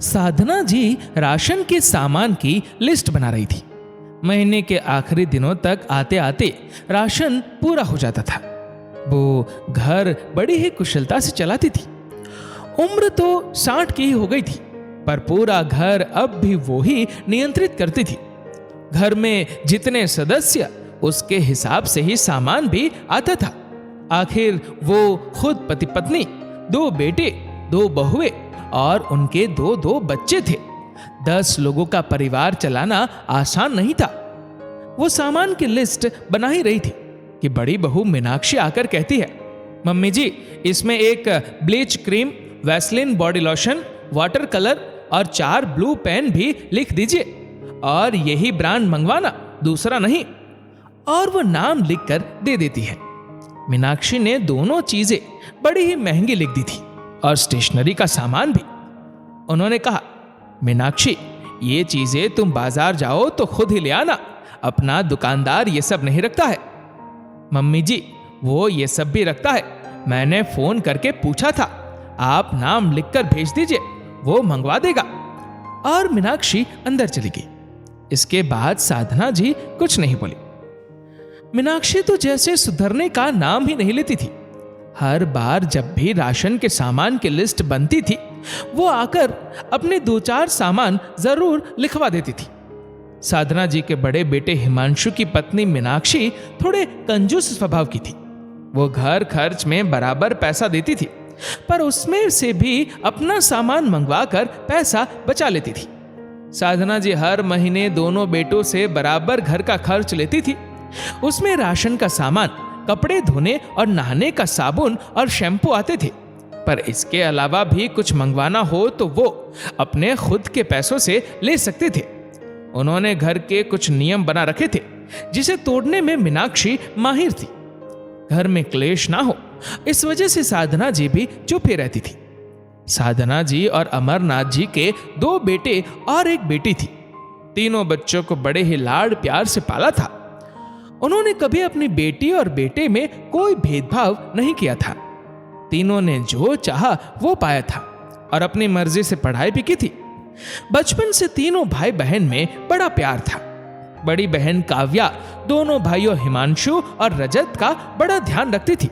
साधना जी ration के सामान की लिस्ट बना रही थी। महीने के आखिरी दिनों तक आते आते राशन पूरा हो जाता था। वो घर बड़ी ही कुशलता से चलाती थी। उम्र तो 60 की ही हो गई थी, पर पूरा घर अब भी वो ही नियंत्रित करती थी। घर में जितने सदस्य, उसके हिसाब से ही सामान भी आता था। आखिर वो खुद पति पत्नी, 2 बेटे, 2 बहुएं और उनके 2 बच्चे थे। 10 लोगों का परिवार चलाना आसान नहीं था। वो सामान की लिस्ट बना ही रही थी कि बड़ी बहू मीनाक्षी आकर कहती है, मम्मी जी, इसमें एक bleach cream, Vaseline body lotion, water colour और 4 ब्लू पेन भी लिख दीजिए, और यही ब्रांड मंगवाना, दूसरा नहीं। और वो नाम लिखकर दे देती है। मीनाक्षी ने दोनों चीजें बड़ी ही महंगी लिख दी थी, और स्टेशनरी का सामान भी। उन्होंने कहा, मीनाक्षी, ये चीजें तुम बाजार जाओ तो खुद ही ले आना, अपना दुकानदार ये सब नहीं रखता है। मम्मी जी, वो ये सब भी रखता है, मैंने फोन करके पूछा था, आप नाम लिखकर भेज दीजिए, वो मंगवा देगा। और मीनाक्षी अंदर चली गई। इसके बाद साधना जी कुछ नहीं बोली। मीनाक्षी तो जैसे सुधरने का नाम ही नहीं लेती थी। हर बार जब भी राशन के सामान की लिस्ट बनती थी, वो आकर अपने 2-4 सामान जरूर लिखवा देती थी। साधना जी के बड़े बेटे हिमांशु की पत्नी मीनाक्षी थोड़े कंजूस स्वभाव की थी। वो घर खर्च में बराबर पैसा देती थी, पर उसमें से भी अपना सामान मंगवाकर पैसा बचा लेती थी। साधना जी हर महीने दोनों बेटों से बराबर घर का खर्च लेती थी। उसमें राशन का सामान, कपड़े धोने और नहाने का साबुन और शैम्पू आते थे, पर इसके अलावा भी कुछ मंगवाना हो तो वो अपने खुद के पैसों से ले सकते थे। उन्होंने घर के कुछ नियम बना रखे थे, जिसे तोड़ने में मीनाक्षी माहिर थी। घर में क्लेश ना हो, इस वजह से साधना जी भी चुप ही रहती थी। साधना जी और अमरनाथ जी के 2 बेटे और 1 बेटी थी। तीनों बच्चों को बड़े ही लाड प्यार से पाला था। उन्होंने कभी अपनी बेटी और बेटे में कोई भेदभाव नहीं किया था। तीनों ने जो चाहा वो पाया था, और अपनी मर्जी से पढ़ाई भी की थी। बचपन से तीनों भाई बहन में बड़ा प्यार था। बड़ी बहन काव्या दोनों भाइयों हिमांशु और रजत का बड़ा ध्यान रखती थी।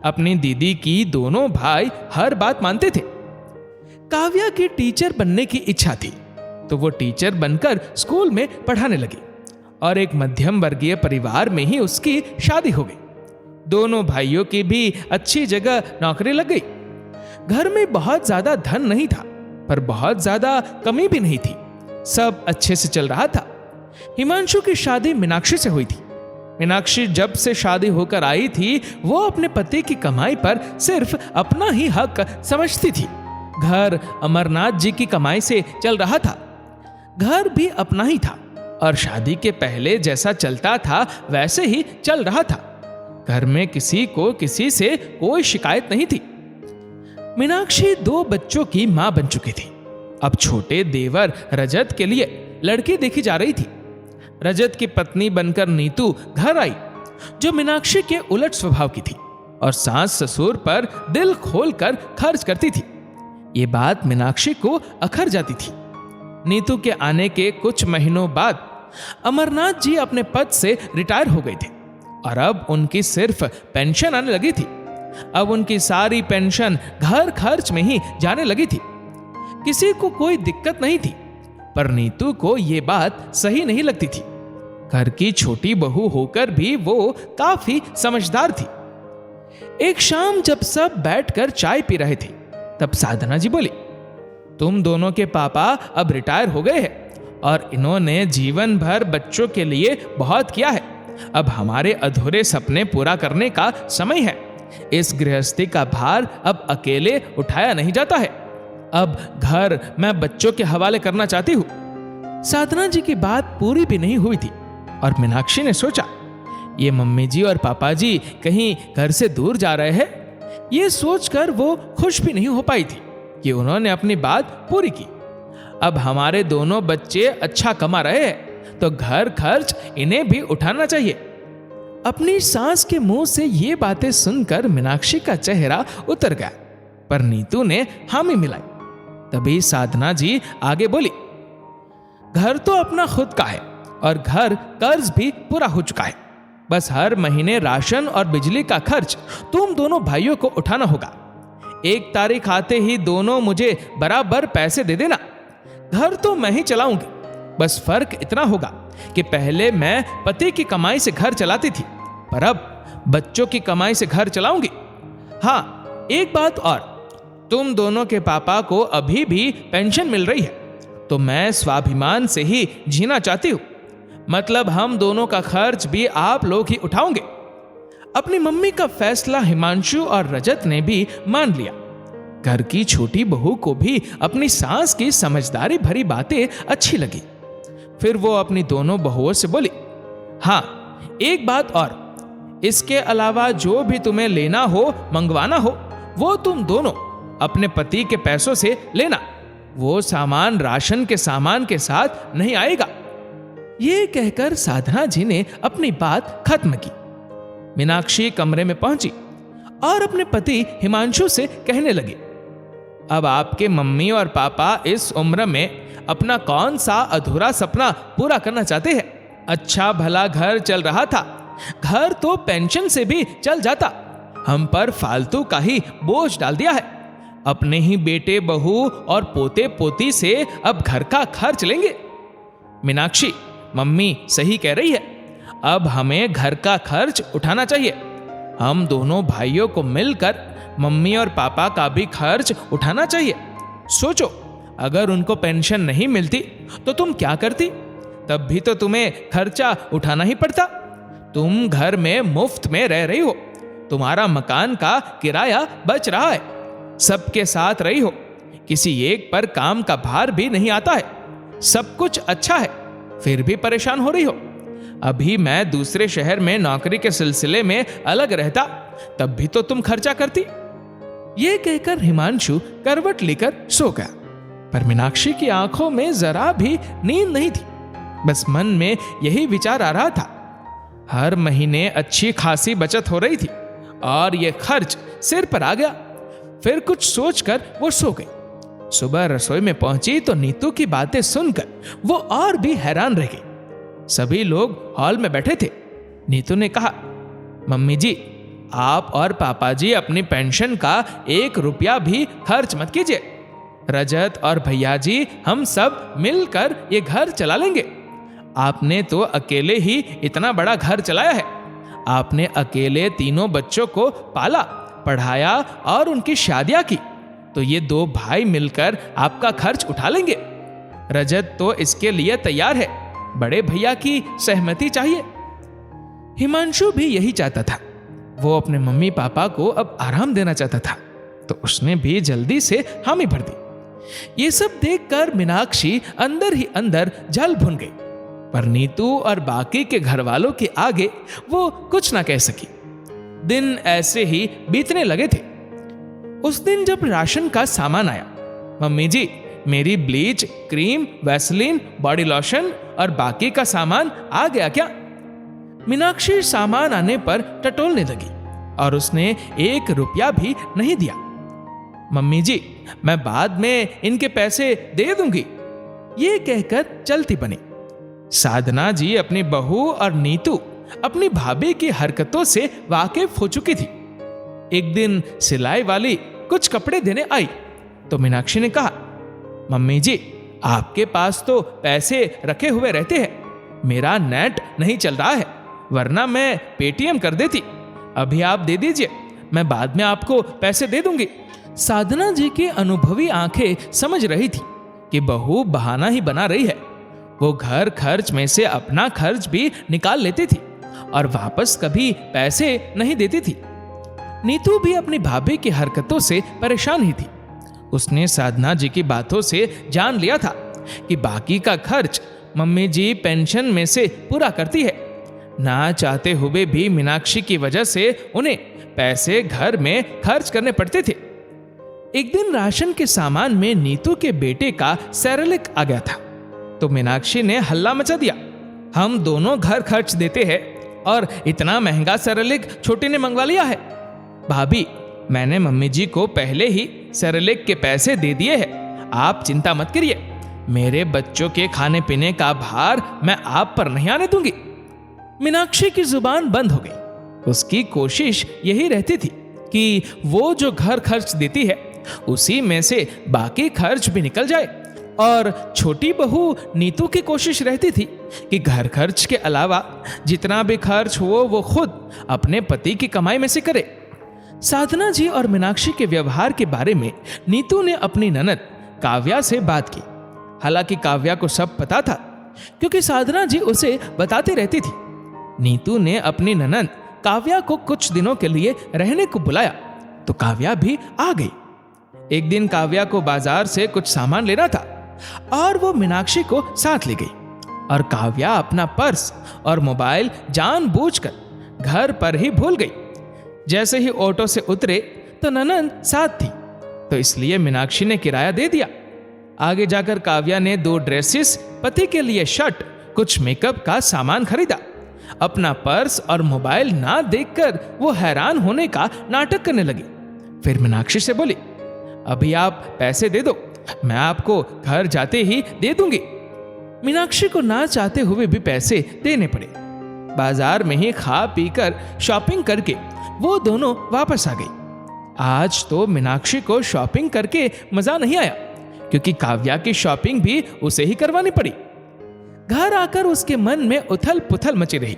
अपनी दीदी की दोनों भाई हर बात मानते थे। काव्या की टीचर बनने की इच्छा थी, तो वो टीचर बनकर स्कूल में पढ़ाने लगी, और एक मध्यम वर्गीय परिवार में ही उसकी शादी हो गई। दोनों भाइयों की भी अच्छी जगह नौकरी लग गई। घर में बहुत ज्यादा धन नहीं था, पर बहुत ज्यादा कमी भी नहीं थी। सब अच्छे से चल रहा था। हिमांशु की शादी मीनाक्षी से हुई थी। मीनाक्षी जब से शादी होकर आई थी, वो अपने पति की कमाई पर सिर्फ अपना ही हक समझती थी। घर अमरनाथ जी की कमाई से चल रहा था। घर भी अपना ही था, और शादी के पहले जैसा चलता था वैसे ही चल रहा था। घर में किसी को किसी से कोई शिकायत नहीं थी। मीनाक्षी 2 बच्चों की मां बन चुकी थी। अब छोटे देवर रजत के लिए लड़की देखी जा रही थी। रजत की पत्नी बनकर नीतू घर आई, जो मीनाक्षी के उलट स्वभाव की थी, और सास ससुर पर दिल खोलकर खर्च करती थी। ये बात मीनाक्षी को अखर जाती थी। नीतू के आने के कुछ महीनों बाद अमरनाथ जी अपने पद से रिटायर हो गए थे, और अब उनकी सिर्फ पेंशन आने लगी थी। अब उनकी सारी पेंशन घर खर्च में ही जाने लगी थी। किसी को कोई दिक्कत नहीं थी, पर नीतू को यह बात सही नहीं लगती थी। घर की छोटी बहू होकर भी वो काफी समझदार थी। एक शाम जब सब बैठकर चाय पी रहे थे, तब साधना जी बोली, तुम दोनों के पापा अब रिटायर हो गए हैं, और इन्होंने जीवन भर बच्चों के लिए बहुत किया है। अब हमारे अधूरे सपने पूरा करने का समय है। इस गृहस्थी का भार अब अकेले उठाया नहीं जाता है। अब घर मैं बच्चों के हवाले करना चाहती हूँ। साधना जी की बात पूरी भी नहीं हुई थी, और मीनाक्षी ने सोचा, ये मम्मी जी और पापा जी कहीं घर से दूर जा रहे हैं। ये सोचकर वो खुश भी नहीं हो पाई थी कि उन्होंने अपनी बात पूरी की। अब हमारे दोनों बच्चे अच्छा कमा रहे हैं, तो घर खर्च इन्हें भी उठाना चाहिए। अपनी सास के मुंह से ये बातें सुनकर मीनाक्षी का चेहरा उतर गया, पर नीतू ने हामी मिलाई। तभी साधना जी आगे बोली, घर तो अपना खुद का है और घर कर्ज भी पूरा हो चुका है। बस हर महीने राशन और बिजली का खर्च तुम दोनों भाइयों को उठाना होगा। 1 तारीख आते ही दोनों मुझे बराबर पैसे दे देना। घर तो मैं ही चलाऊंगी, बस फर्क इतना होगा कि पहले मैं पति की कमाई से घर चलाती थी, पर अब बच्चों की कमाई से घर चलाऊंगी। हाँ, एक बात और, तुम दोनों के पापा को अभी भी पेंशन मिल रही है, तो मैं स्वाभिमान से ही जीना चाहती हूँ। मतलब हम दोनों का खर्च भी आप लोग ही उठाओगे। अपनी मम्मी का फैसला हिमांशु और रजत ने भी मान लिया। घर की छोटी बहू को भी अपनी सास की समझदारी भरी बातें अच्छी लगी। फिर वो अपनी दोनों बहुओं से बोली, हाँ, एक बात और, इसके अलावा जो भी तुम्हें लेना हो, मंगवाना हो, वो तुम दोनों अपने पति के पैसों से लेना। वो सामान राशन के सामान के साथ नहीं आएगा। ये कहकर साधना जी ने अपनी बात खत्म की। मीनाक्षी कमरे में पहुंची और अपने पति हिमांशु से कहने लगी, अब आपके मम्मी और पापा इस उम्र में अपना कौन सा अधूरा सपना पूरा करना चाहते हैं। अच्छा भला घर चल रहा था, घर तो पेंशन से भी चल जाता, हम पर फालतू का ही बोझ डाल दिया है। अपने ही बेटे बहू और पोते पोती से अब घर का खर्च लेंगे। मीनाक्षी, मम्मी सही कह रही है, अब हमें घर का खर्च उठाना चाहिए। हम दोनों भाइयों को मिलकर मम्मी और पापा का भी खर्च उठाना चाहिए। सोचो, अगर उनको पेंशन नहीं मिलती तो तुम क्या करती? तब भी तो तुम्हें खर्चा उठाना ही पड़ता। तुम घर में मुफ्त में रह रही हो, तुम्हारा मकान का किराया बच रहा है, सबके साथ रही हो, किसी एक पर काम का भार भी नहीं आता है, सब कुछ अच्छा है, फिर भी परेशान हो रही हो। अभी मैं दूसरे शहर में नौकरी के सिलसिले में अलग रहता, तब भी तो तुम खर्चा करती। ये कहकर हिमांशु करवट लेकर सो गया, पर मीनाक्षी की आंखों में जरा भी नींद नहीं थी। बस मन में यही विचार आ रहा था। हर महीने अच्छी खासी बचत हो रही थी और यह खर्च सिर पर आ गया। फिर कुछ सोचकर वो सो गई। सुबह रसोई में पहुंची तो नीतू की बातें सुनकर वो और भी हैरान रह गई। सभी लोग हॉल में बैठे थे। नीतू ने कहा, मम्मी जी, आप और पापा जी अपनी पेंशन का 1 रुपया भी खर्च मत कीजिए। रजत और भैया जी हम सब मिलकर ये घर चला लेंगे। आपने तो अकेले ही इतना बड़ा घर चलाया है। आपने अकेले 3 बच्चों को पाला, पढ़ाया और उनकी शादियां की, तो ये 2 भाई मिलकर आपका खर्च उठा लेंगे। रजत तो इसके लिए तैयार है, बड़े भैया की सहमति चाहिए। हिमांशु भी यही चाहता था। वो अपने मम्मी पापा को अब आराम देना चाहता था, तो उसने भी जल्दी से हामी भर दी। ये सब देखकर मीनाक्षी अंदर ही अंदर जल भुन गई, पर नीतू और बाकी के घर वालों के आगे वो कुछ ना कह सकी। दिन ऐसे ही बीतने लगे थे। उस दिन जब राशन का सामान आया, मम्मी जी, मेरी bleach, cream, Vaseline, body lotion और बाकी का सामान आ गया क्या? मीनाक्षी सामान आने पर टटोलने लगी और उसने 1 रुपया भी नहीं दिया। मम्मी जी, मैं बाद में इनके पैसे दे दूंगी, ये कहकर चलती बनी। साधना जी अपनी बहू और नीतू अपनी भाभी की हरकतों से वाकिफ हो चुकी थी। एक दिन सिलाई वाली कुछ कपड़े देने आई तो मीनाक्षी ने कहा, मम्मी जी, आपके पास तो पैसे रखे हुए रहते हैं, मेरा नेट नहीं चल रहा है, वरना मैं पेटीएम कर देती। अभी आप दे दीजिए, मैं बाद में आपको पैसे दे दूंगी। साधना जी की अनुभवी आंखें समझ रही थी कि बहू बहाना ही बना रही है। वो घर खर्च में से अपना खर्च भी निकाल लेती थी और वापस कभी पैसे नहीं देती थी। नीतू भी अपनी भाभी की हरकतों से परेशान ही थी। उसने साधना जी की बातों से जान लिया था कि बाकी का खर्च मम्मी जी पेंशन में से पूरा करती है। ना चाहते हुए भी मीनाक्षी की वजह से उन्हें पैसे घर में खर्च करने पड़ते थे। एक दिन राशन के सामान में नीतू के बेटे का सेरेलिक आ गया था, तो मीनाक्षी ने हल्ला मचा दिया, हम दोनों घर खर्च देते हैं और इतना महंगा सेरेलिक छोटी ने मंगवा लिया है। भाभी, मैंने मम्मी जी को पहले ही सेरेलिक के पैसे दे दिए हैं, आप चिंता मत करिए, मेरे बच्चों के खाने पीने का भार मैं आप पर नहीं आने दूंगी। मीनाक्षी की जुबान बंद हो गई। उसकी कोशिश यही रहती थी कि वो जो घर खर्च देती है उसी में से बाकी खर्च भी निकल जाए, और छोटी बहू नीतू की कोशिश रहती थी कि घर खर्च के अलावा जितना भी खर्च हो वो खुद अपने पति की कमाई में से करे। साधना जी और मीनाक्षी के व्यवहार के बारे में नीतू ने अपनी ननद काव्या से बात की। हालांकि काव्या को सब पता था, क्योंकि साधना जी उसे बताती रहती थी। नीतू ने अपनी ननद काव्या को कुछ दिनों के लिए रहने को बुलाया तो काव्या भी आ गई। एक दिन काव्या को बाजार से कुछ सामान लेना था और वो मीनाक्षी को साथ ले गई, और काव्या अपना पर्स और मोबाइल जानबूझकर घर पर ही भूल गई। जैसे ही ऑटो से उतरे तो ननद साथ थी, तो इसलिए मीनाक्षी ने किराया दे दिया। आगे जाकर काव्या ने 2 ड्रेसेस, पति के लिए शर्ट, कुछ मेकअप का सामान खरीदा। अपना पर्स और मोबाइल ना देखकर वो हैरान होने का नाटक करने लगी। फिर मीनाक्षी से बोली, अभी आप पैसे दे दो, मैं आपको घर जाते ही दे दूंगी। मीनाक्षी को ना चाहते हुए भी पैसे देने पड़े। बाजार में ही खा पीकर शॉपिंग करके वो दोनों वापस आ गई। आज तो मीनाक्षी को शॉपिंग करके मजा नहीं आया, क्योंकि काव्या की शॉपिंग भी उसे ही करवानी पड़ी। घर आकर उसके मन में उथल पुथल मची रही।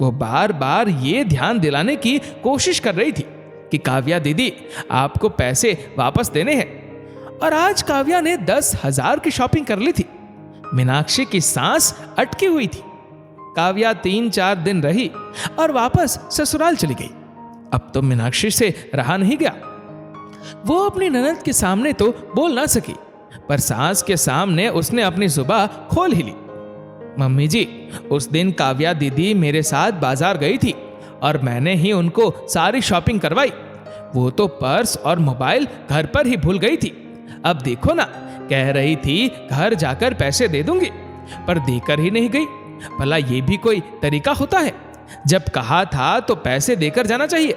वो बार बार ये ध्यान दिलाने की कोशिश कर रही थी कि काव्या दीदी, आपको पैसे वापस देने हैं, और आज काव्या ने 10,000 की शॉपिंग कर ली थी। मीनाक्षी की सांस अटकी हुई थी। काव्या 3-4 दिन रही और वापस ससुराल चली गई। अब तो मीनाक्षी से रहा नहीं गया। वो अपनी ननद के सामने तो बोल ना सकी, पर सास के सामने उसने अपनी जुबान खोल ही ली। मम्मी जी, उस दिन काव्या दीदी मेरे साथ बाजार गई थी और मैंने ही उनको सारी शॉपिंग करवाई। वो तो पर्स और मोबाइल घर पर ही भूल गई थी। अब देखो ना, कह रही थी घर जाकर पैसे दे दूंगी, पर देकर ही नहीं गई। भला ये भी कोई तरीका होता है? जब कहा था तो पैसे देकर जाना चाहिए।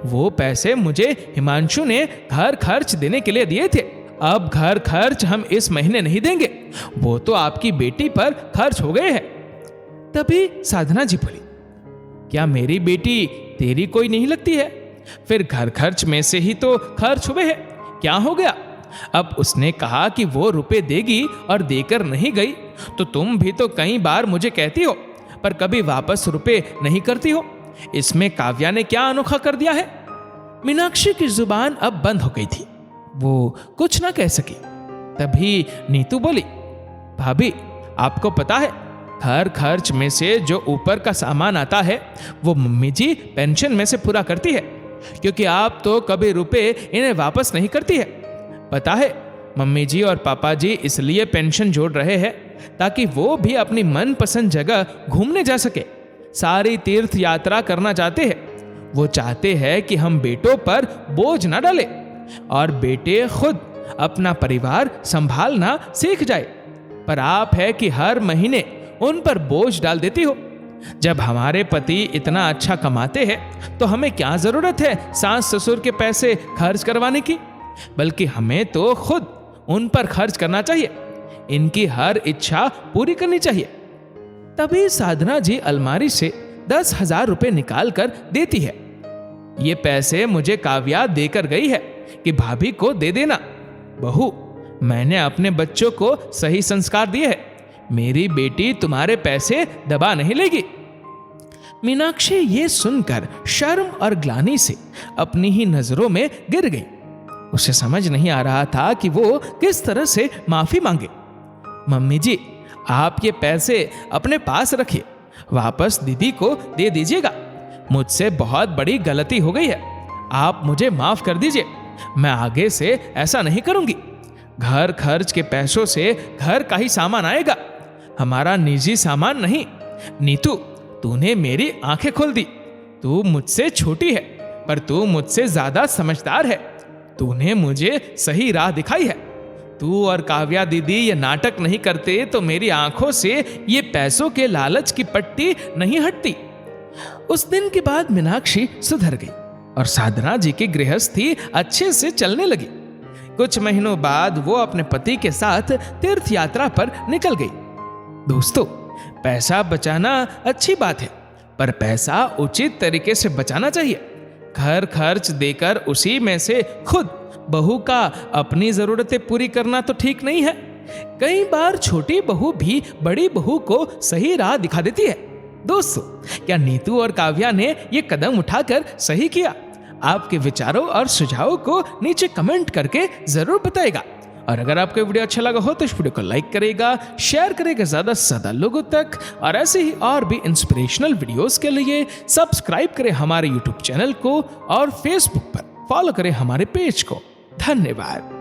वो पैसे मुझे हिमांशु ने घर खर्च देने के लिए दिए थे। अब घर खर्च हम इस महीने नहीं देंगे, वो तो आपकी बेटी पर खर्च हो गए हैं। तभी साधना जी बोली, क्या मेरी बेटी तेरी कोई नहीं लगती है? फिर घर खर्च में से ही तो खर्च हुए हैं, क्या हो गया? अब उसने कहा कि वो रुपए देगी और देकर नहीं गई, तो तुम भी तो कई बार मुझे कहती हो, पर कभी वापस रुपए नहीं करती हो। इसमें काव्या ने क्या अनोखा कर दिया है? मीनाक्षी की जुबान अब बंद हो गई थी। वो कुछ ना कह सकी। तभी नीतू बोली, भाभी, आपको पता है घर खर्च में से जो ऊपर का सामान आता है वो मम्मी जी पेंशन में से पूरा करती है, क्योंकि आप तो कभी रुपए इन्हें वापस नहीं करती है। पता है, मम्मी जी और पापा जी इसलिए पेंशन जोड़ रहे हैं ताकि वो भी अपनी मनपसंद जगह घूमने जा सके। सारी तीर्थ यात्रा करना चाहते हैं। वो चाहते हैं कि हम बेटों पर बोझ न डालें और बेटे खुद अपना परिवार संभालना सीख जाए। पर आप है कि हर महीने उन पर बोझ डाल देती हो। जब हमारे पति इतना अच्छा कमाते हैं तो हमें क्या जरूरत है सास ससुर के पैसे खर्च करवाने की? बल्कि हमें तो खुद उन पर खर्च करना चाहिए, इनकी हर इच्छा पूरी करनी चाहिए। तभी साधना जी अलमारी से 10,000 रुपए निकाल कर देती है। ये पैसे मुझे काव्या देकर गई है कि भाभी को दे देना। बहू, मैंने अपने बच्चों को सही संस्कार दिए हैं। मेरी बेटी तुम्हारे पैसे दबा नहीं लेगी। मीनाक्षी ये सुनकर शर्म और ग्लानि से अपनी ही नजरों में गिर गई। उसे समझ नहीं आ रहा था कि वो किस तरह से माफी मांगे। मम्मी जी, आप ये पैसे अपने पास रखिए, वापस दीदी को दे दीजिएगा। मुझसे बहुत बड़ी गलती हो गई है, आप मुझे माफ कर दीजिए। मैं आगे से ऐसा नहीं करूंगी। घर खर्च के पैसों से घर का ही सामान आएगा, हमारा निजी सामान नहीं। नीतू, तूने मेरी आंखें खोल दी। तू मुझसे छोटी है, पर तू मुझसे ज्यादा समझदार है। तूने मुझे सही राह दिखाई है। तू और काव्या दीदी ये नाटक नहीं करते तो मेरी आंखों से ये पैसों के लालच की पट्टी नहीं हटती। उस दिन के बाद मीनाक्षी सुधर गई और साधना जी की गृहस्थी अच्छे से चलने लगी। कुछ महीनों बाद वो अपने पति के साथ तीर्थ यात्रा पर निकल गई। दोस्तों, पैसा बचाना अच्छी बात है, पर पैसा उचित तरीके से बचाना चाहिए। घर खर्च देकर उसी में से खुद बहू का अपनी जरूरतें पूरी करना तो ठीक नहीं है। कई बार छोटी बहू भी बड़ी बहू को सही राह दिखा देती है। दोस्तों, क्या नीतू और काव्या ने ये कदम उठाकर सही किया? आपके विचारों और सुझावों को नीचे कमेंट करके जरूर बताएगा। और अगर आपको वीडियो अच्छा लगा हो तो इस वीडियो को लाइक करेगा, शेयर करेगा ज्यादा से ज्यादा लोगों तक, और ऐसे ही और भी इंस्पिरेशनल वीडियोस के लिए सब्सक्राइब करें हमारे यूट्यूब चैनल को और फेसबुक पर फॉलो करें हमारे पेज को। धन्यवाद।